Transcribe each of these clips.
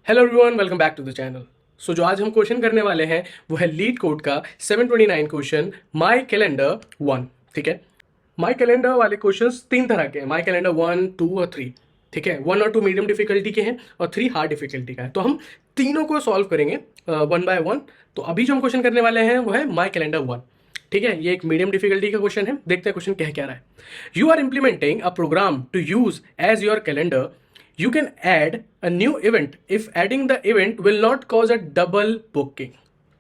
Hello everyone, welcome back to the channel. So जो आज हम क्वेश्चन करने वाले हैं वो है लीड कोड का 729 क्वेश्चन माई कैलेंडर 1। ठीक है, माई कैलेंडर वाले क्वेश्चंस तीन तरह के हैं, माई कैलेंडर 1, 2 और 3। ठीक है, 1 और 2 मीडियम डिफिकल्टी के हैं और 3 हार्ड डिफिकल्टी का है। तो हम तीनों को सॉल्व करेंगे वन बाय वन। तो अभी जो हम क्वेश्चन करने वाले हैं वो है माई कैलेंडर 1। ठीक है, ये एक मीडियम डिफिकल्टी का क्वेश्चन है। देखते हैं क्वेश्चन कह क्या रहा है। You are implementing a program to use as your calendar. You can add a new event if adding the event will not cause a double booking।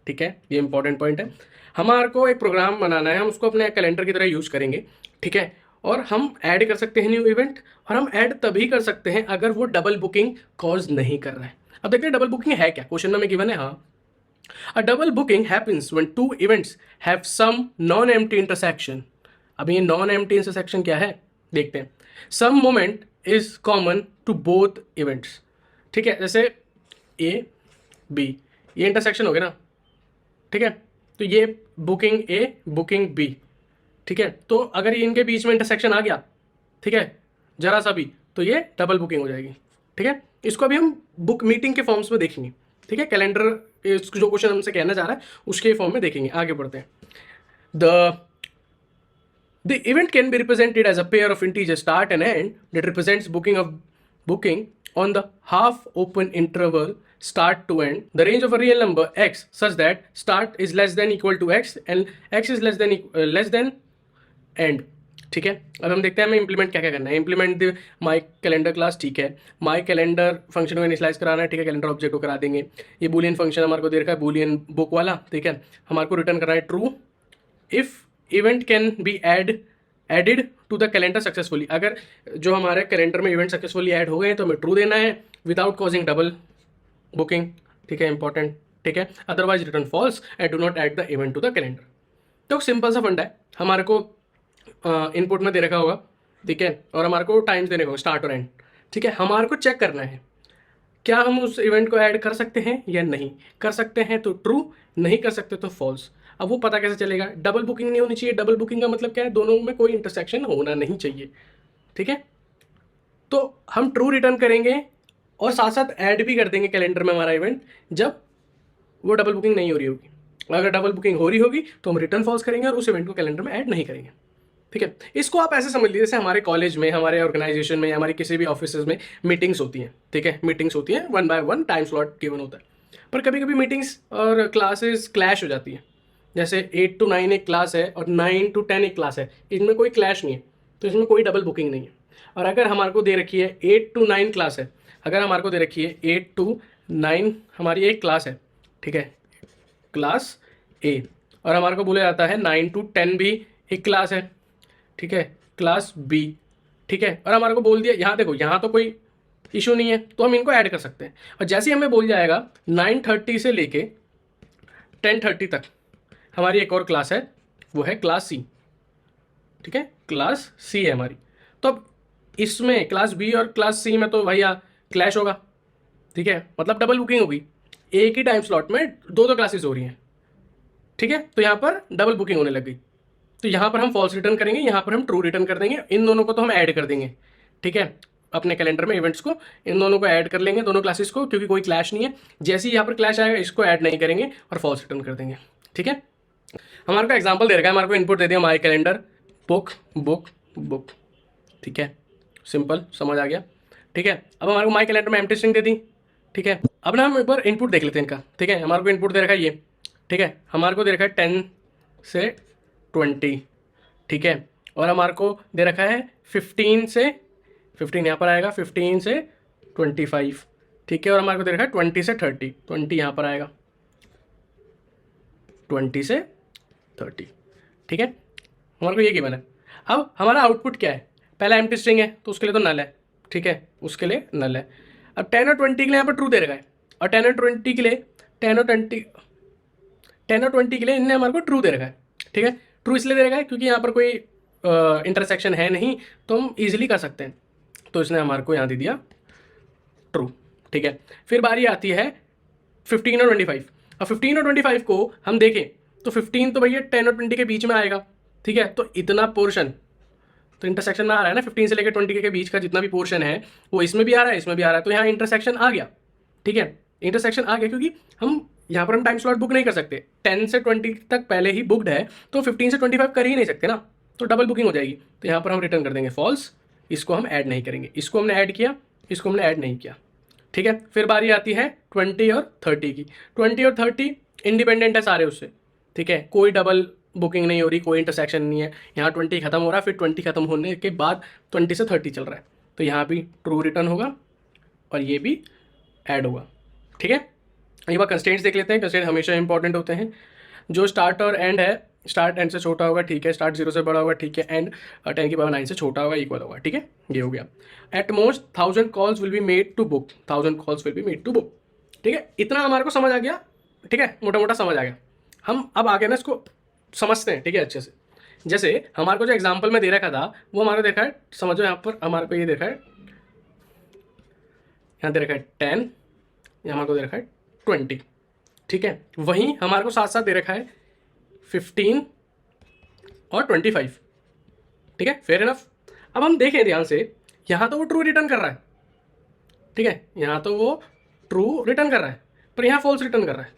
ठीक है, ये इंपॉर्टेंट पॉइंट है। हमारे को एक प्रोग्राम बनाना है, हम उसको अपने कैलेंडर की तरह यूज करेंगे। ठीक है, और हम ऐड कर सकते हैं न्यू इवेंट, और हम ऐड तभी कर सकते हैं अगर वो डबल बुकिंग कॉज नहीं कर रहा है। अब देखते हैं डबल बुकिंग है क्या। क्वेश्चन में गिवन है, हाँ, a double booking happens when two events have some non empty intersection. अब ये नॉन एम्प्टी इंटरसेक्शन क्या है देखते हैं। Some moment is common to both events. ठीक है, जैसे ए बी, ये इंटरसेक्शन हो गया ना। ठीक है, तो ये बुकिंग ए बुकिंग बी। ठीक है, तो अगर ये इनके बीच में इंटरसेक्शन आ गया, ठीक है, जरा सा भी, तो ये डबल बुकिंग हो जाएगी। ठीक है, इसको अभी हम बुक मीटिंग के फॉर्म्स में देखेंगे। ठीक है, कैलेंडर जो क्वेश्चन हमसे कहना चाह रहा है उसके फॉर्म में देखेंगे। आगे बढ़ते हैं। The event can be represented as a pair of integers start and end that represents booking on the half open interval start to end, the range of a real number x such that start is less than equal to x and x is less than end। ठीक है, अब हम देखते हैं हमें implement क्या क्या करना है। Implement the my calendar class. ठीक है, माई कैलेंडर फंक्शन को इनिशियलाइज कराना है। ठीक है, कैलेंडर ऑब्जेक्ट को करा देंगे। ये बूलियन फंक्शन हमारे को दे रखा है, बूलियन बुक वाला। ठीक है, हमारे को रिटर्न करना है true if event can be added to the calendar successfully. अगर जो हमारे कैलेंडर में इवेंट सक्सेसफुली ऐड हो गए हैं तो हमें ट्रू देना है, विदाउट कॉजिंग डबल बुकिंग। ठीक है, इंपॉर्टेंट। ठीक है, otherwise return false and do not add the event to the calendar. तो सिंपल सा फंडा है। हमारे को इनपुट में दे रखा होगा, ठीक है, और हमारे को टाइम्स देने होगा स्टार्ट और एंड। ठीक है, हमारे को चेक करना है क्या हम उस इवेंट को ऐड कर सकते हैं या नहीं कर सकते हैं, तो ट्रू, नहीं कर सकते तो फॉल्स। अब वो पता कैसे चलेगा? डबल बुकिंग नहीं होनी चाहिए। डबल बुकिंग का मतलब क्या है? दोनों में कोई इंटरसेक्शन होना नहीं चाहिए। ठीक है, तो हम ट्रू रिटर्न करेंगे और साथ साथ ऐड भी कर देंगे कैलेंडर में हमारा इवेंट जब वो डबल बुकिंग नहीं हो रही होगी। अगर डबल बुकिंग हो रही होगी तो हम रिटर्न फॉल्स करेंगे और उस इवेंट को कैलेंडर में ऐड नहीं करेंगे। ठीक है, इसको आप ऐसे समझ लीजिए जैसे हमारे कॉलेज में, हमारे ऑर्गेनाइजेशन में या हमारी किसी भी ऑफिस में मीटिंग्स होती हैं। ठीक है, मीटिंग्स होती हैं, 1 बाय 1 टाइम स्लॉट गिवन होता है। पर कभी कभी मीटिंग्स और क्लासेस क्लैश हो जाती हैं। जैसे 8 to 9 एक क्लास है और 9 to 10 एक क्लास है, इनमें कोई क्लैश नहीं है, तो इसमें कोई डबल बुकिंग नहीं है। और अगर हमारे को दे रखी है 8 to 9 क्लास है, अगर हमारे को दे रखी है 8 to 9 हमारी एक क्लास है, ठीक है, क्लास ए, और हमारे को बोला जाता है 9 to 10 भी एक क्लास है, ठीक है, क्लास बी। ठीक है, और हमारे को बोल दिया, यहाँ देखो, यहाँ तो कोई इशू नहीं है, तो हम इनको ऐड कर सकते हैं। और जैसे ही हमें बोल जाएगा 9:30 से लेके 10:30 तक हमारी एक और क्लास है, वो है क्लास सी। ठीक है, क्लास सी है हमारी। तो अब इसमें क्लास बी और क्लास सी में तो भैया क्लैश होगा। ठीक है, मतलब डबल बुकिंग होगी, एक ही टाइम स्लॉट में दो दो क्लासेस हो रही हैं। ठीक है, तो यहाँ पर डबल बुकिंग होने लग गई। तो यहाँ पर हम फॉल्स रिटर्न करेंगे, यहाँ पर हम ट्रू रिटर्न कर देंगे। इन दोनों को तो हम ऐड कर देंगे। ठीक है, अपने कैलेंडर में इवेंट्स को, इन दोनों को ऐड कर लेंगे, दोनों क्लासेस को, क्योंकि कोई क्लैश नहीं है। जैसे ही यहाँ पर क्लैश आएगा इसको ऐड नहीं करेंगे और फॉल्स रिटर्न कर देंगे। ठीक है, हमारे को एग्जांपल दे रखा है, हमारे को इनपुट दे दिया माई कैलेंडर बुक बुक बुक। ठीक है, सिंपल, समझ आ गया। ठीक है, अब हमारे को माई कैलेंडर में एम्प्टी स्ट्रिंग दे दी। ठीक है, अब ना हम एक बार इनपुट देख लेते हैं इनका। ठीक है, हमारे को इनपुट दे रखा है ये। ठीक है, हमारे को दे रखा है 10 से 20। ठीक है, और हमारे को दे रखा है 15 से 15 यहाँ पर आएगा, 15 से 25। ठीक है, और हमारे को दे रखा है 20 से 30, 20 यहाँ पर आएगा, 20 से 30। ठीक है, हमारे को ये गिवन है। अब हमारा आउटपुट क्या है? पहला एम्प्टी स्ट्रिंग है तो उसके लिए तो नल है। ठीक है, उसके लिए नल है। अब 10 और 20 के लिए यहाँ पर ट्रू दे रखा है, और 10 और 20 के लिए 10 और 20 के लिए इनने हमारे को ट्रू दे रखा है। ठीक है, ट्रू इसलिए दे रखा है क्योंकि यहाँ पर कोई इंटरसेक्शन है नहीं, तो हम ईजिली कर सकते हैं, तो इसने हमारे को यहाँ दे दिया ट्रू। ठीक है, फिर बारी आती है 15 और 25। अब 15 और 25 को हम देखें तो 15 तो भैया 10 और 20 के बीच में आएगा। ठीक है, तो इतना पोर्शन तो इंटरसेक्शन में आ रहा है ना, 15 से लेकर 20 के बीच का जितना भी पोर्शन है वो इसमें भी आ रहा है, इसमें भी आ रहा है, तो यहाँ इंटरसेक्शन आ गया। ठीक है, इंटरसेक्शन आ गया क्योंकि हम यहाँ पर हम टाइम स्लॉट बुक नहीं कर सकते, 10 से 20 तक पहले ही बुकड है, तो 15 से 25 कर ही नहीं सकते ना, तो डबल बुकिंग हो जाएगी। तो यहाँ पर हम रिटर्न कर देंगे फॉल्स, इसको हम ऐड नहीं करेंगे, इसको हमने ऐड किया, इसको हमने ऐड नहीं किया। ठीक है, फिर बारी आती है 20 और 30 की। 20 और 30 इंडिपेंडेंट है सारे उससे, ठीक है, कोई डबल बुकिंग नहीं हो रही, कोई इंटरसेक्शन नहीं है। यहाँ 20 खत्म हो रहा है, फिर 20 खत्म होने के बाद 20 से 30 चल रहा है, तो यहाँ भी ट्रू रिटर्न होगा और ये भी ऐड होगा। ठीक है, एक बार कंस्ट्रेंट्स देख लेते हैं। कंस्ट्रेंट हमेशा इंपॉर्टेंट होते हैं। जो स्टार्ट और एंड है, स्टार्ट एंड से छोटा होगा, ठीक है, स्टार्ट 0 से बड़ा होगा, ठीक है, एंड 10 की पावर 9 से छोटा होगा, इक्वल होगा। ठीक है, ये हो गया। At most 1000 calls will be made to book, 1000 calls will be made to book. ठीक है, इतना हमारे को समझ आ गया। ठीक है, मोटा मोटा समझ आ गया। हम अब आगे ना इसको समझते हैं, ठीक है, अच्छे से। जैसे हमारे को जो एग्जाम्पल में दे रखा था वो हमारे को देखा है, समझो यहाँ पर हमारे को ये देखा है, यहाँ दे रखा है 10, यहाँ हमारे को दे रखा है 20। ठीक है, वहीं हमारे को साथ साथ दे रखा है 15 और 25। ठीक है, फेयर इनफ। अब हम देखें ध्यान से, यहाँ तो वो ट्रू रिटर्न कर रहा है, ठीक है, यहाँ तो वो ट्रू रिटर्न कर रहा है, पर यहाँ फॉल्स रिटर्न कर रहा है।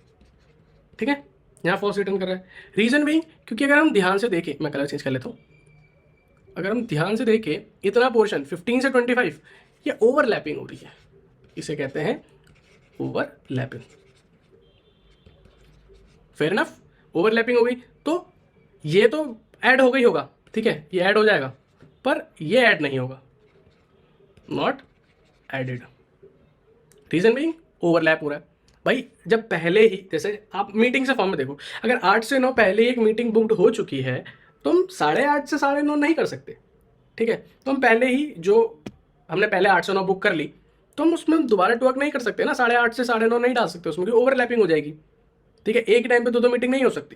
ठीक है, यहाँ फॉल्स रिटर्न कर रहा है। रीजन भी क्योंकि अगर हम ध्यान से देखें, मैं कलर चेंज कर लेता हूँ, अगर हम ध्यान से देखें इतना पोर्शन 15 से 25 ये ओवरलैपिंग हो रही है, इसे कहते हैं ओवरलैपिंग। फेयर इनफ, ओवरलैपिंग हो गई, तो ये तो ऐड हो गई होगा, ठीक है, ये ऐड हो जाएगा, पर ये ऐड नहीं होगा, not added. Reason being overlap हो रहा है। भाई जब पहले ही, जैसे आप मीटिंग से फॉर्म में देखो, अगर 8 से 9 पहले ही एक मीटिंग बुक्ड हो चुकी है तो हम 8:30 से 9:30 नहीं कर सकते। ठीक है, तो हम पहले ही जो हमने पहले 8 से 9 बुक कर ली, तो हम उसमें दोबारा टू वर्क नहीं कर सकते ना, 8:30 से 9:30 नहीं डाल सकते उसमें, ओवरलैपिंग हो जाएगी। ठीक है, एक टाइम पे दो मीटिंग नहीं हो सकती।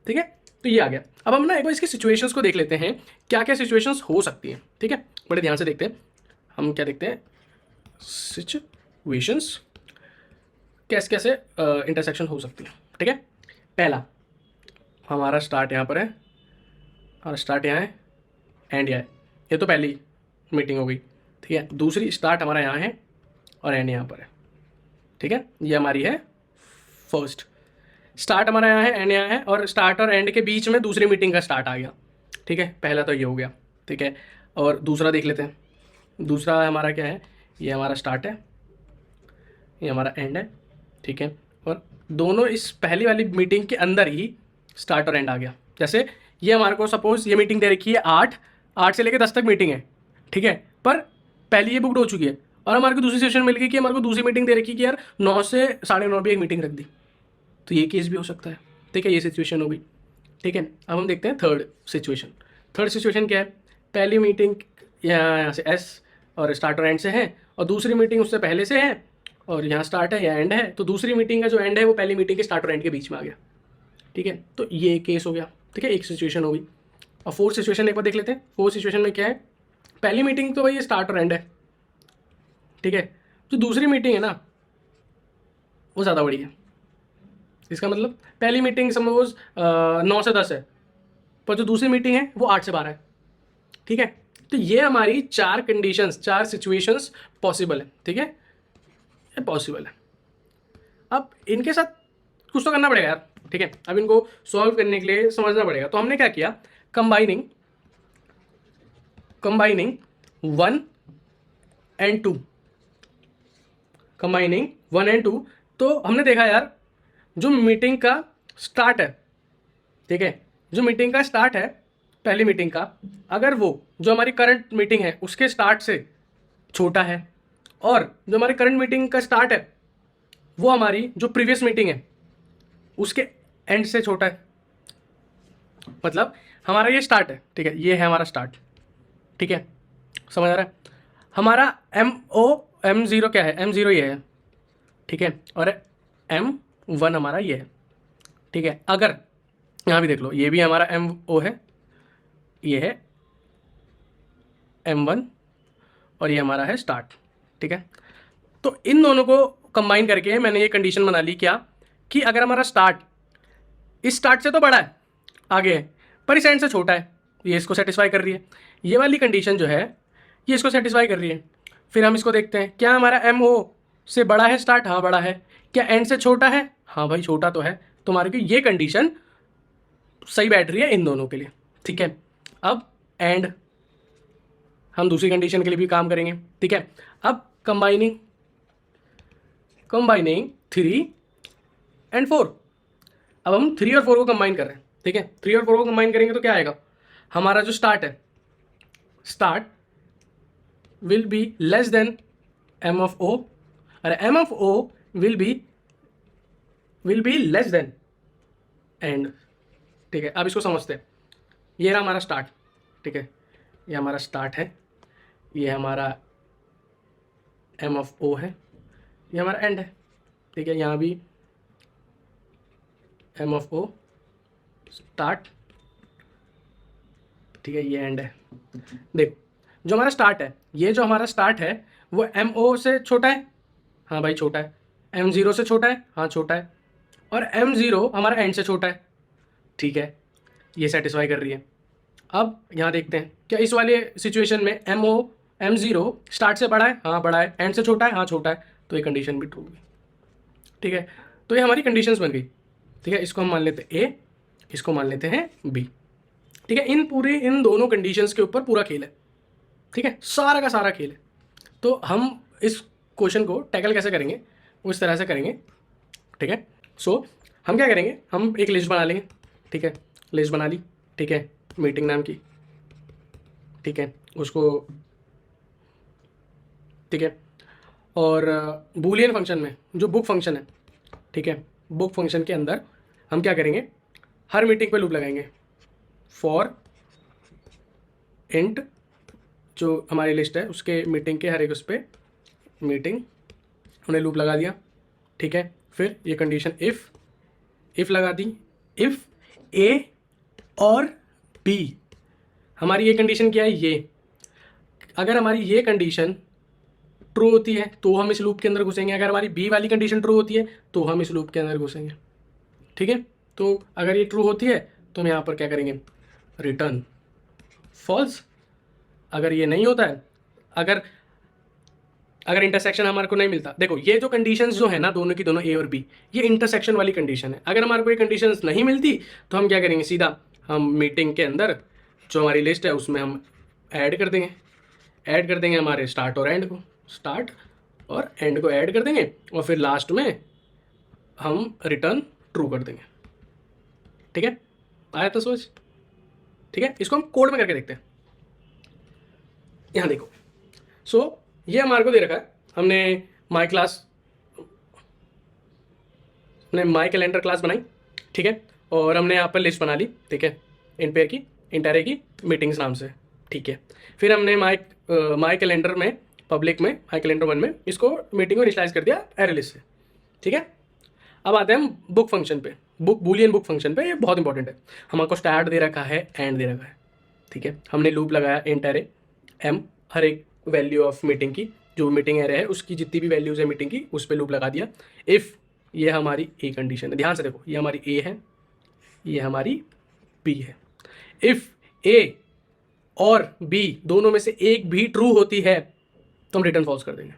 ठीक है, तो ये आ गया। अब हम ना एक बार इसकी सिचुएशंस को देख लेते हैं, क्या क्या सिचुएशंस हो सकती हैं। ठीक है, बड़े ध्यान से देखते हैं। हम क्या देखते हैं, सिचुएशंस कैसे कैसे इंटरसेक्शन हो सकती है। ठीक है, पहला हमारा स्टार्ट यहाँ पर है और स्टार्ट यहाँ है, एंड यहाँ है, ये तो पहली मीटिंग हो गई। ठीक है, दूसरी स्टार्ट हमारा यहाँ है और एंड यहाँ पर है। ठीक है, ये हमारी है फर्स्ट। स्टार्ट हमारा यहाँ है, एंड यहाँ है, और स्टार्ट और एंड के बीच में दूसरी मीटिंग का स्टार्ट आ गया। ठीक है, पहला तो ये हो गया। ठीक है, और दूसरा देख लेते हैं। दूसरा हमारा क्या है, ये हमारा स्टार्ट है, ये हमारा एंड है। ठीक है, और दोनों इस पहली वाली मीटिंग के अंदर ही स्टार्ट और एंड आ गया। जैसे ये हमारे को सपोज ये मीटिंग दे रखी है 8 से लेकर 10 तक मीटिंग है। ठीक है, पर पहली ये बुकड हो चुकी है और हमारे को दूसरी सेशन मिल गई कि हमारे को दूसरी मीटिंग दे रखी कि यार 9 से 9:30 भी एक मीटिंग रख दी, तो ये केस भी हो सकता है। ठीक है, ये सिचुएशन हो गई। ठीक है, अब हम देखते हैं थर्ड सिचुएशन। थर्ड सिचुएशन क्या है, पहली मीटिंग यहाँ से एस और स्टार्ट और एंड से है, और दूसरी मीटिंग उससे पहले से है, और यहाँ स्टार्ट है, यहाँ एंड है, तो दूसरी मीटिंग का जो एंड है वो पहली मीटिंग के स्टार्ट और एंड के बीच में आ गया। ठीक है, तो ये केस हो गया। ठीक है, एक सिचुएशन हो गई। और फोर्थ सिचुएशन एक बार देख लेते हैं। फोर्थ सिचुएशन में क्या है, पहली मीटिंग तो भाई ये स्टार्ट और एंड है। ठीक है, जो दूसरी मीटिंग है ना वो ज़्यादा बड़ी है। इसका मतलब पहली मीटिंग सपोज 9 से 10 है, पर जो दूसरी मीटिंग है वो 8 से 12 है। ठीक है, तो ये हमारी 4 कंडीशंस, 4 सिचुएशंस पॉसिबल है। ठीक है, ये पॉसिबल है। अब इनके साथ कुछ तो करना पड़ेगा यार। ठीक है, अब इनको सॉल्व करने के लिए समझना पड़ेगा। तो हमने क्या किया, कंबाइनिंग 1 and 2, कंबाइनिंग 1 and 2। तो हमने देखा यार जो मीटिंग का स्टार्ट है, ठीक है, जो मीटिंग का स्टार्ट है पहली मीटिंग का, अगर वो जो हमारी करंट मीटिंग है उसके स्टार्ट से छोटा है, और जो हमारी करंट मीटिंग का स्टार्ट है वो हमारी जो प्रीवियस मीटिंग है उसके एंड से छोटा है, मतलब हमारा ये स्टार्ट है। ठीक है, ये है हमारा स्टार्ट। ठीक है, समझ आ रहा है। हमारा M0 क्या है, M0 ये है। ठीक है, और M1 हमारा ये है। ठीक है, अगर यहाँ भी देख लो, ये भी हमारा MO है, ये है M1, और ये हमारा है स्टार्ट। ठीक है, तो इन दोनों को कंबाइन करके मैंने ये कंडीशन बना ली, क्या कि अगर हमारा स्टार्ट इस स्टार्ट से तो बड़ा है, आगे है, पर इस एंड से छोटा है, ये इसको सेटिस्फाई कर रही है। ये वाली कंडीशन जो है ये इसको सेटिस्फाई कर रही है। फिर हम इसको देखते हैं, क्या हमारा MO से बड़ा है स्टार्ट, हाँ बड़ा है। क्या एंड से छोटा है, हाँ भाई छोटा तो है। तुम्हारे को ये कंडीशन सही बैठ रही है इन दोनों के लिए, ठीक है। अब एंड हम दूसरी कंडीशन के लिए भी काम करेंगे, ठीक है। अब कंबाइनिंग 3 एंड 4। अब हम 3 और 4 को कंबाइन कर रहे हैं, ठीक है। 3 और 4 को कंबाइन करेंगे तो क्या आएगा, हमारा जो स्टार्ट है, start will be less than M of O, और M of O will be less than N, ठीक है। अब इसको समझते हैं। ये रहा हमारा स्टार्ट, ठीक है। ये हमारा स्टार्ट है, ये हमारा एम ऑफ ओ है, ये हमारा एंड है, ठीक है। यहाँ भी एम ऑफ ओ स्टार्ट, ठीक है, ये एंड है। देखो जो हमारा स्टार्ट है, ये जो हमारा स्टार्ट है वो एम ओ से छोटा है, हाँ भाई छोटा है। एम ज़ीरो से छोटा है, हाँ छोटा है। और एम ज़ीरो हमारा एंड से छोटा है, ठीक है। ये सेटिस्फाई कर रही है। अब यहाँ देखते हैं क्या इस वाले सिचुएशन में एम ज़ीरो स्टार्ट से बड़ा है, हाँ बड़ा है। एंड से छोटा है, हाँ छोटा है। तो ये कंडीशन भी ट्रू हुई, ठीक है। तो ये हमारी कंडीशंस बन गई, ठीक है। इसको हम मान लेते हैं ए, इसको मान लेते हैं बी, ठीक है। इन दोनों कंडीशंस के ऊपर पूरा खेल है, ठीक है, सारा का सारा खेल है। तो हम इस क्वेश्चन को टैकल कैसे करेंगे, उस तरह से करेंगे, ठीक है। सो हम क्या करेंगे, हम एक लिस्ट बना लेंगे, ठीक है। लिस्ट बना ली, ठीक है, मीटिंग नाम की, ठीक है, उसको, ठीक है। और बूलियन फंक्शन में जो बुक फंक्शन है, ठीक है, बुक फंक्शन के अंदर हम क्या करेंगे, हर मीटिंग पे लूप लगाएंगे। फॉर इंट जो हमारी लिस्ट है उसके मीटिंग के हर एक उस पर मीटिंग उन्हें लूप लगा दिया, ठीक है। फिर ये कंडीशन इफ़ लगा दी, इफ़ ए और बी, हमारी ये कंडीशन क्या है, ये अगर हमारी ये कंडीशन ट्रू होती है तो हम इस लूप के अंदर घुसेंगे, अगर हमारी बी वाली कंडीशन ट्रू होती है तो हम इस लूप के अंदर घुसेंगे, ठीक है। तो अगर ये ट्रू होती है तो हम यहाँ पर क्या करेंगे, रिटर्न फॉल्स। अगर ये नहीं होता है, अगर इंटरसेक्शन हमारे को नहीं मिलता, देखो ये जो कंडीशंस जो है ना दोनों की दोनों ए और बी, ये इंटरसेक्शन वाली कंडीशन है। अगर हमारे को ये कंडीशंस नहीं मिलती तो हम क्या करेंगे, सीधा हम मीटिंग के अंदर जो हमारी लिस्ट है उसमें हम ऐड कर देंगे हमारे स्टार्ट और एंड को, स्टार्ट और एंड को ऐड कर देंगे, और फिर लास्ट में हम रिटर्न ट्रू कर देंगे, ठीक है। आया तो सोच, ठीक है। इसको हम कोड में करके देखते हैं। यहाँ देखो, सो ये हमारे को दे रखा है, हमने माई कैलेंडर क्लास बनाई, ठीक है। और हमने यहाँ पर लिस्ट बना ली, ठीक है, इंट एरे की मीटिंग्स नाम से, ठीक है। फिर हमने माई कैलेंडर में पब्लिक में माई कैलेंडर 1 में इसको मीटिंग को इनिशियलाइज कर दिया एरे लिस्ट से, ठीक है। अब आते हैं हम बुक फंक्शन पे, बूलियन बुक फंक्शन पे। ये बहुत इंपॉर्टेंट है। हमको स्टार्ट दे रखा है, एंड दे रखा है, ठीक है। हमने लूप लगाया इंट एरे एम, हर एक वैल्यू ऑफ मीटिंग की, जो मीटिंग एरे है उसकी जितनी भी वैल्यूज है मीटिंग की उस पर लूप लगा दिया। इफ़ ये हमारी ए कंडीशन है, ध्यान से देखो, ये हमारी ए है, ये हमारी बी है। इफ़ ए और बी दोनों में से एक भी ट्रू होती है तो हम रिटर्न फॉल्स कर देंगे,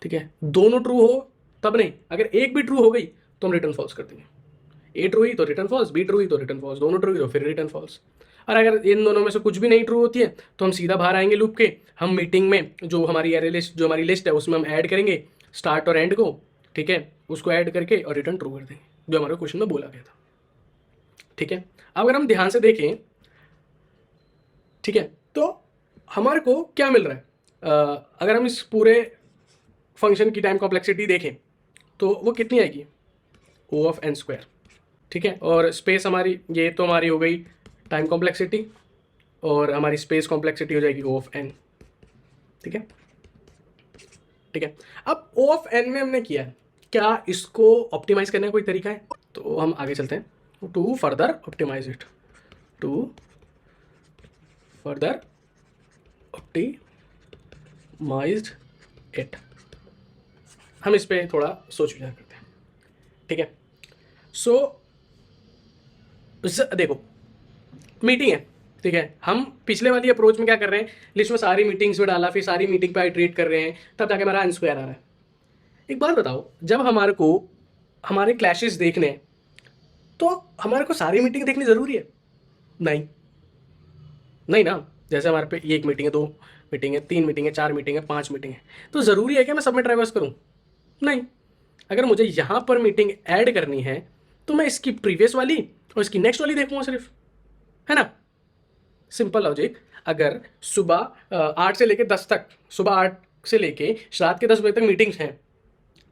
ठीक है। दोनों ट्रू हो तब नहीं, अगर एक भी ट्रू हो गई तो हम रिटर्न फॉल्स कर देंगे। ए ट्रू हुई तो रिटर्न फॉल्स, बी ट्रू हुई तो रिटर्न फॉल्स, दोनों ट्रू हुई तो फिर रिटर्न फॉल्स। और अगर इन दोनों में से कुछ भी नहीं ट्रू होती है तो हम सीधा बाहर आएंगे लूप के, हम मीटिंग में जो हमारी एरे लिस्ट जो हमारी लिस्ट है उसमें हम ऐड करेंगे स्टार्ट और एंड को, ठीक है, उसको ऐड करके और रिटर्न ट्रू कर देंगे जो हमारे क्वेश्चन में बोला गया था, ठीक है। अब अगर हम ध्यान से देखें, ठीक है, तो हमारे को क्या मिल रहा है, अगर हम इस पूरे फंक्शन की टाइम कॉम्प्लेक्सिटी देखें तो वो कितनी आएगी, ओ ऑफ एन स्क्वायर, ठीक है। और स्पेस हमारी, ये तो हमारी हो गई टाइम कॉम्प्लेक्सिटी, और हमारी स्पेस कॉम्प्लेक्सिटी हो जाएगी ओ ऑफ एन, ठीक है, ठीक है। अब ओ ऑफ एन में हमने किया है, क्या इसको ऑप्टिमाइज करने का कोई तरीका है, तो हम आगे चलते हैं to further optimize it, to further optimized it. हम इस पे थोड़ा सोच विचार करते हैं, ठीक है। सो देखो मीटिंग है, ठीक है। हम पिछले वाली अप्रोच में क्या कर रहे हैं, लिस्ट में सारी मीटिंग्स में डाला, फिर सारी मीटिंग पे आइट्रेट कर रहे हैं, तब जाके हमारा एन स्क्वायर आ रहा है, एक बात बताओ, जब हमारे को हमारे क्लैशेस देखने हैं, तो हमारे को सारी मीटिंग देखनी ज़रूरी है? नहीं, नहीं ना। जैसे हमारे पे ये 1 मीटिंग है, 2 मीटिंग है, 3 मीटिंग है, 4 मीटिंग है, 5 मीटिंग है, तो ज़रूरी है कि मैं सब में ट्रैवर्स करूँ? नहीं। अगर मुझे यहाँ पर मीटिंग ऐड करनी है, तो मैं इसकी प्रीवियस वाली और इसकी नेक्स्ट वाली देखूँगा सिर्फ, है ना? Simple logic. अगर सुबह 8 से लेके 10 तक, सुबह 8 से लेके रात के 10 बजे तक मीटिंग्स हैं,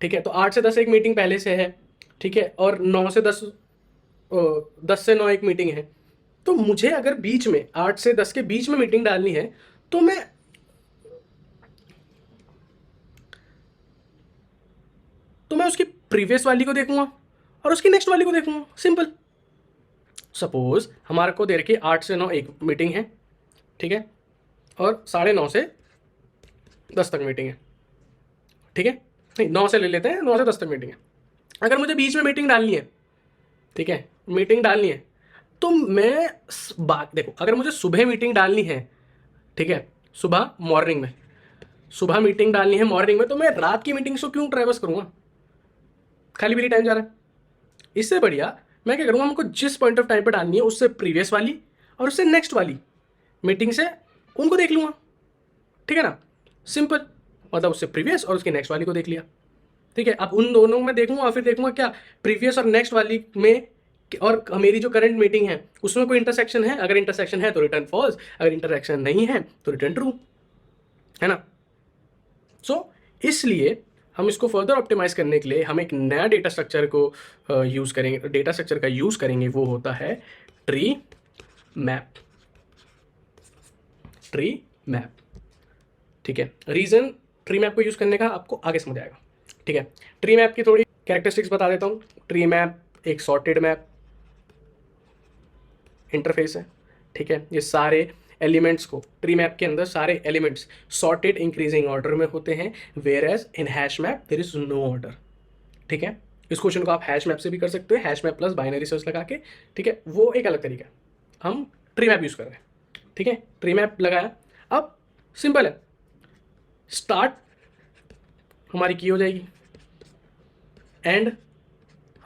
ठीक है, तो 8 से 10 एक मीटिंग पहले से है, ठीक है, और 9 से 10 10 से 9 एक मीटिंग है, तो मुझे अगर बीच में 8 से 10 के बीच में मीटिंग डालनी है, तो मैं उसकी प्रीवियस वाली को देखूंगा और उसकी नेक्स्ट वाली को देखूंगा, सिंपल। सपोज हमारे को दे रखी 8 से 9 एक मीटिंग है, ठीक है, और 9:30 से 10 तक मीटिंग है, ठीक है, नहीं 9 से ले लेते हैं, 9 से 10 तक मीटिंग है। अगर मुझे बीच में मीटिंग डालनी है, ठीक है, मीटिंग डालनी है, तो मैं बात देखो, अगर मुझे सुबह मीटिंग डालनी है, ठीक है, सुबह मॉर्निंग में, सुबह मीटिंग डालनी है मॉर्निंग में, तो मैं रात की मीटिंग्स को क्यों ट्रैवर्स करूंगा? खाली मेरी टाइम जा रहा है। इससे बढ़िया मैं क्या करूंगा, हमको जिस पॉइंट ऑफ टाइम पर डालनी है उससे प्रीवियस वाली और उससे नेक्स्ट वाली मीटिंग से उनको देख लूंगा, ठीक है ना? सिंपल, मतलब उससे प्रीवियस और उसकी नेक्स्ट वाली को देख लिया, ठीक है। अब उन दोनों में देखूंगा और फिर देखूंगा क्या प्रीवियस और नेक्स्ट वाली में और मेरी जो करंट मीटिंग है उसमें कोई इंटरसेक्शन है। अगर इंटरसेक्शन है तो रिटर्न फॉल्स, अगर इंटरसेक्शन नहीं है तो रिटर्न ट्रू, है ना? सो इसलिए हम इसको फर्दर ऑप्टिमाइज करने के लिए हम एक नया डेटा स्ट्रक्चर को यूज़ करेंगे, डेटा स्ट्रक्चर का यूज़ करेंगे, वो होता है ट्री मैप। ट्री मैप, ठीक है। रीज़न ट्री मैप को यूज़ करने का आपको आगे समझ आएगा, ठीक है। ट्री मैप की थोड़ी कैरेक्टरिस्टिक्स बता देता हूँ। ट्री मैप एक सॉर्टेड मैप इंटरफेस है, ठीक है। ये सारे एलिमेंट्स को, ट्री मैप के अंदर सारे एलिमेंट्स सॉर्टेड इंक्रीजिंग ऑर्डर में होते हैं, whereas in hash map there is no order, ठीक है। इस क्वेश्चन को आप हैश मैप से भी कर सकते हो, hash map plus binary search लगा के, ठीक है, वो एक अलग तरीका है। हम ट्री मैप यूज़ कर रहे हैं, ठीक है। ट्री मैप लगाया, अब सिंपल है, स्टार्ट हमारी की हो जाएगी, एंड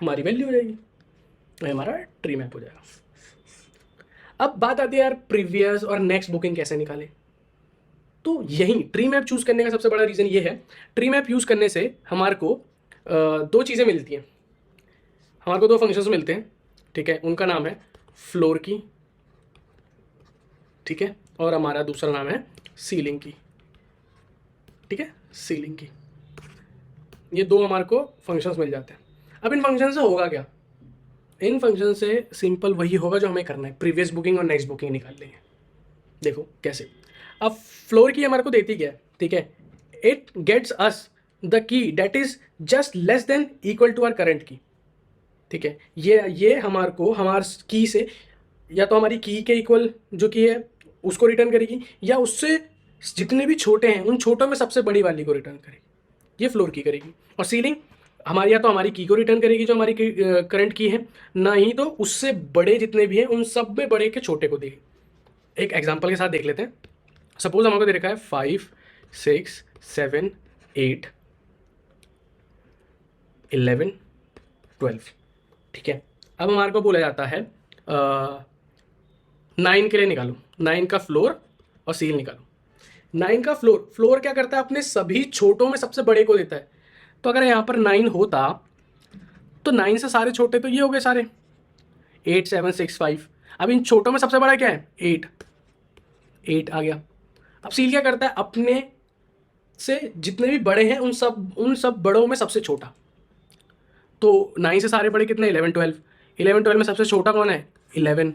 हमारी वैल्यू हो जाएगी, तो हमारा ट्री मैप हो जाएगा। अब बात आती है यार प्रीवियस और नेक्स्ट बुकिंग कैसे निकालें। तो यही ट्री मैप चूज़ करने का सबसे बड़ा रीज़न ये है, ट्री मैप यूज़ करने से हमारे को दो चीज़ें मिलती हैं, हमारे को दो फंक्शंस मिलते हैं, ठीक है। उनका नाम है फ्लोर की, ठीक है, और हमारा दूसरा नाम है सीलिंग की, ठीक है, सीलिंग की। ये दो हमारे को फंक्शंस मिल जाते हैं। अब इन फंक्शन से होगा क्या? इन फंक्शन से सिंपल वही होगा जो हमें करना है, प्रीवियस बुकिंग और नेक्स्ट बुकिंग निकाल लेंगे। देखो कैसे। अब फ्लोर की हमारे को देती क्या है, ठीक है, it gets us the key date is just less than equal to our current key, ठीक है। ये हमारे को हमारे की से या तो हमारी की के इक्वल जो की है उसको रिटर्न करेगी, या उससे जितने भी छोटे हैं उन छोटों में सबसे बड़ी वाली को रिटर्न करेगी। ये फ्लोर की करेगी। और सीलिंग हमारी या तो हमारी की को रिटर्न करेगी जो हमारी करंट की है, ना ही तो उससे बड़े जितने भी हैं उन सब में बड़े के छोटे को देगी। एक एग्जांपल के साथ देख लेते हैं। सपोज हमको दे रखा है 5, 6, 7, 8, 11, 12, ठीक है। अब हमारे को बोला जाता है 9 के लिए निकालो, 9 का फ्लोर और सील निकालो। 9 का फ्लोर क्या करता है, अपने सभी छोटों में सबसे बड़े को देता है। तो अगर यहाँ पर 9 होता तो 9 से सारे छोटे तो ये हो गए सारे 8, 7, 6, 5। अब इन छोटों में सबसे बड़ा क्या है 8 आ गया। अब सील क्या करता है, अपने से जितने भी बड़े हैं उन सब बड़ों में सबसे छोटा। तो 9 से सारे बड़े कितने 11, 12। 11, 12 में सबसे छोटा कौन है 11।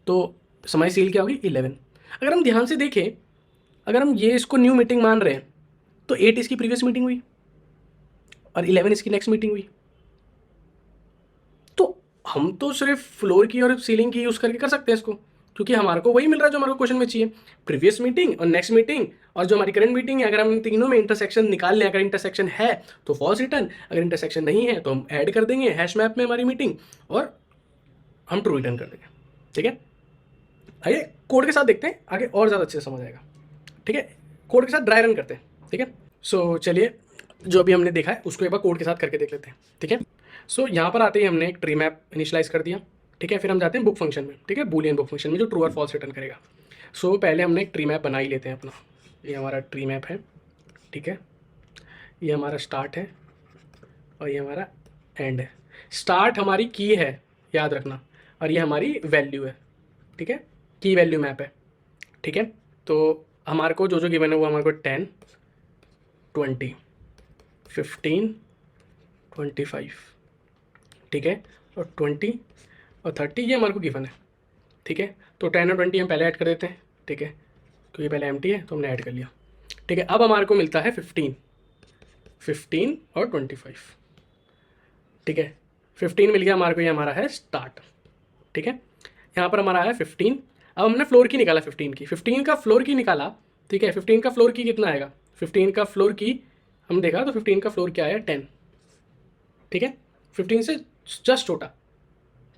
तो समय सील क्या होगी 11। अगर हम ध्यान से देखें, अगर हम ये इसको न्यू मीटिंग मान रहे हैं तो 8 इसकी प्रीवियस मीटिंग हुई और 11 इसकी नेक्स्ट मीटिंग हुई। तो हम तो सिर्फ फ्लोर की और सीलिंग की यूज़ करके कर सकते हैं इसको, क्योंकि हमारे को वही मिल रहा है जो हमारे को क्वेश्चन में चाहिए, प्रीवियस मीटिंग और नेक्स्ट मीटिंग और जो हमारी करंट मीटिंग है। अगर हम तीनों में इंटरसेक्शन निकाल लें, अगर इंटरसेक्शन है तो फॉल्स रिटर्न, अगर इंटरसेक्शन नहीं है तो हम ऐड कर देंगे हैश मैप में हमारी मीटिंग और हम ट्रू रिटर्न कर देंगे, ठीक है। आइए कोड के साथ देखते हैं, आगे और ज़्यादा अच्छे से समझ आएगा, ठीक है। कोड के साथ ड्राई रन करते हैं, ठीक है। सो चलिए जो अभी हमने देखा है उसको एक बार कोड के साथ करके देख लेते हैं, ठीक है। सो यहाँ पर आते ही हमने एक ट्री मैप इनिशियलाइज कर दिया, ठीक है। फिर हम जाते हैं बुक फंक्शन में, ठीक है, बूलियन बुक फंक्शन में जो ट्रू और फॉल्स रिटर्न करेगा। सो पहले हमने एक ट्री मैप बना ही लेते हैं अपना। ये हमारा ट्री मैप है, ठीक है। ये हमारा स्टार्ट है और ये हमारा एंड है। स्टार्ट हमारी की है, याद रखना, और ये हमारी वैल्यू है, ठीक है, की वैल्यू मैप है, ठीक है। तो हमारे को जो जो गिवन है वो हमारे को 10, 20, 15, 25, ठीक है, और 20 और 30 ये हमारे को गिवन है, ठीक है। तो 10 और 20 हम पहले ऐड कर देते हैं, ठीक है, क्योंकि पहले एम्प्टी है तो हमने ऐड कर लिया, ठीक है। अब हमारे को मिलता है 15 और 25, ठीक है। 15 मिल गया हमारे को, ये हमारा है स्टार्ट, ठीक है। यहाँ पर हमारा है 15। अब हमने फ्लोर की निकाला 15 की, 15 का फ्लोर की निकाला, ठीक है। 15 का फ्लोर की कितना आएगा, 15 का फ्लोर की हम देखा तो 15 का फ्लोर क्या आया 10, ठीक है। 15 से जस्ट छोटा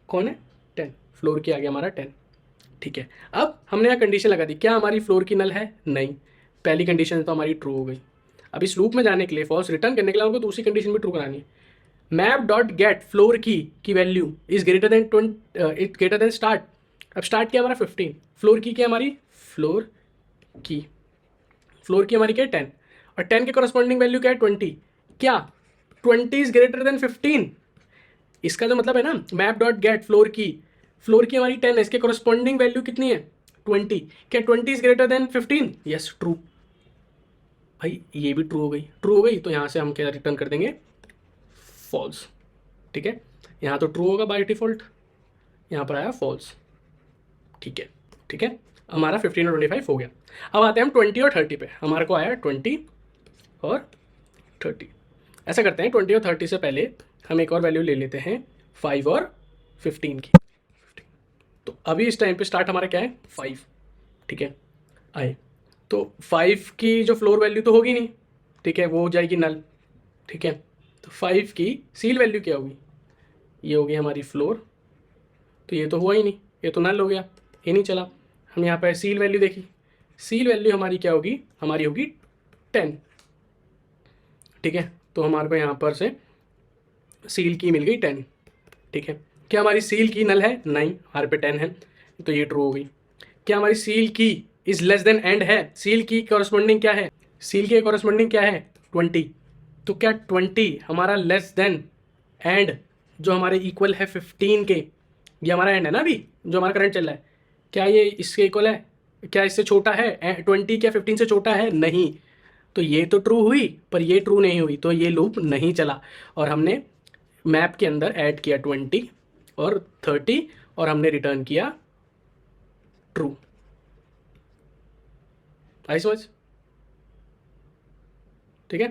कौन है 10, फ्लोर की आ गया हमारा 10, ठीक है। अब हमने यहाँ कंडीशन लगा दी, क्या हमारी फ्लोर की नल है, नहीं, पहली कंडीशन तो हमारी ट्रू हो गई। अब इस लूप में जाने के लिए, फॉल्स रिटर्न करने के लिए हमको दूसरी कंडीशन भी ट्रू करानी है। मैप डॉट गेट फ्लोर की value is greater than greater than start. अब स्टार्ट किया हमारा 15, फ्लोर की क्या हमारी, फ्लोर की हमारी क्या है 10, और 10 के कॉरस्पॉन्डिंग वैल्यू क्या है 20, क्या 20 इज ग्रेटर देन 15। इसका जो मतलब है ना, मैप डॉट गेट फ्लोर की हमारी 10 है, इसके कॉरस्पॉन्डिंग वैल्यू कितनी है 20, क्या 20 is greater than 15, yes true. भाई ये भी ट्रू हो गई, तो यहाँ से हम क्या रिटर्न कर देंगे, फॉल्स, ठीक है। यहाँ तो ट्रू होगा बाय डिफॉल्ट, यहाँ पर आया फॉल्स, ठीक है। हमारा 15 और 25 हो गया। अब आते हैं हम 20 और 30 पे। हमारे को आया 20 और 30। ऐसा करते हैं 20 और 30 से पहले हम एक और वैल्यू ले लेते हैं 5 और 15 की। तो अभी इस टाइम पे स्टार्ट हमारा क्या है 5, ठीक है, आए तो 5 की जो फ्लोर वैल्यू तो होगी नहीं, ठीक है, वो हो जाएगी नल, ठीक है। तो 5 की सील वैल्यू क्या होगी, ये होगी हमारी फ्लोर, तो ये तो हुआ ही नहीं, ये तो नल हो गया, ये नहीं चला। हम यहाँ पर सील वैल्यू देखी, सील वैल्यू हमारी क्या होगी, हमारी होगी 10, ठीक है। तो हमारे को यहाँ पर से सील की मिल गई 10, ठीक है। क्या हमारी सील की नल है, नहीं, हमारे पे 10 है, तो ये ट्रू हो गई। क्या हमारी सील की इज लेस देन एंड है, सील की कॉरस्पॉन्डिंग क्या है, सील की कॉरस्पॉन्डिंग क्या है 20, तो क्या 20 हमारा लेस देन एंड जो हमारे इक्वल है 15 के, ये हमारा एंड है ना अभी जो हमारा करंट चल रहा है, क्या ये इसके इक्वल है, क्या इससे छोटा है 20, क्या 15 से छोटा है, नहीं, तो ये तो ट्रू हुई पर ये ट्रू नहीं हुई, तो ये लूप नहीं चला। और हमने मैप के अंदर ऐड किया 20 और 30 और हमने रिटर्न किया ट्रू। आई समझ, ठीक है।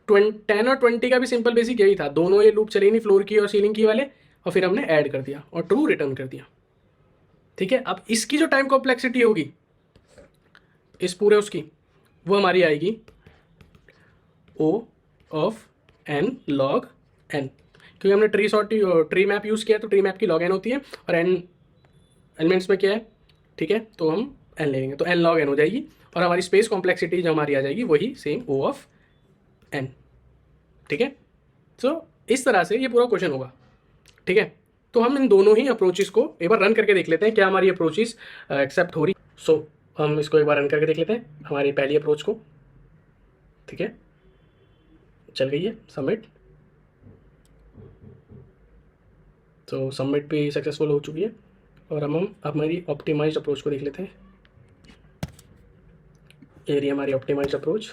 10 और 20 का भी सिंपल बेसिक यही था, दोनों ये लूप चले नहीं, फ्लोर की और सीलिंग की वाले, और फिर हमने ऐड कर दिया और ट्रू रिटर्न कर दिया, ठीक है। अब इसकी जो टाइम कॉम्प्लेक्सिटी होगी इस पूरे उसकी, वो हमारी आएगी O of n log n, क्योंकि हमने ट्री मैप यूज़ किया तो ट्री मैप की log n होती है और n एलिमेंट्स में क्या है, ठीक है, तो हम n ले लेंगे तो n log n हो जाएगी, और हमारी स्पेस कॉम्प्लेक्सिटी जो हमारी आ जाएगी वही सेम O ऑफ n, ठीक है। सो इस तरह से ये पूरा क्वेश्चन होगा, ठीक है। तो हम इन दोनों ही अप्रोचेस को एक बार रन करके देख लेते हैं, क्या हमारी अप्रोचेस एक्सेप्ट हो रही। सो हम इसको एक बार रन करके देख लेते हैं हमारी पहली अप्रोच को, ठीक है, चल गई है सबमिट, तो सबमिट भी सक्सेसफुल हो चुकी है। और हम हमारी ऑप्टिमाइज्ड अप्रोच को देख लेते हैं, ये रही हमारी ऑप्टिमाइज्ड अप्रोच,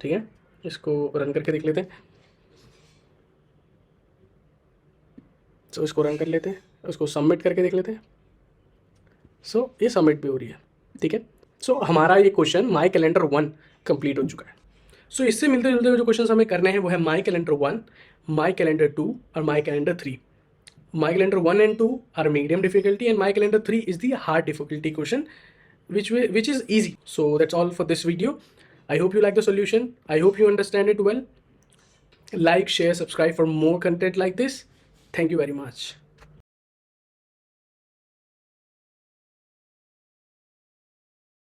ठीक है, इसको रन करके देख लेते हैं। तो इसको रन कर लेते हैं, उसको सबमिट करके देख लेते हैं। सो ये सबमिट भी हो रही है, ठीक है। सो हमारा ये क्वेश्चन माई कैलेंडर 1 कंप्लीट हो चुका है। सो इससे मिलते जुलते जो क्वेश्चन हमें करने हैं वो है माई कैलेंडर 1, माई कैलेंडर 2 और माई calendar 3। My calendar 1 and 2 are medium difficulty and my calendar 3 is the hard difficulty question which is easy. So that's all for this video. I hope you like the solution. I hope you understand it well. Like, share, subscribe for more content like this. Thank you very much.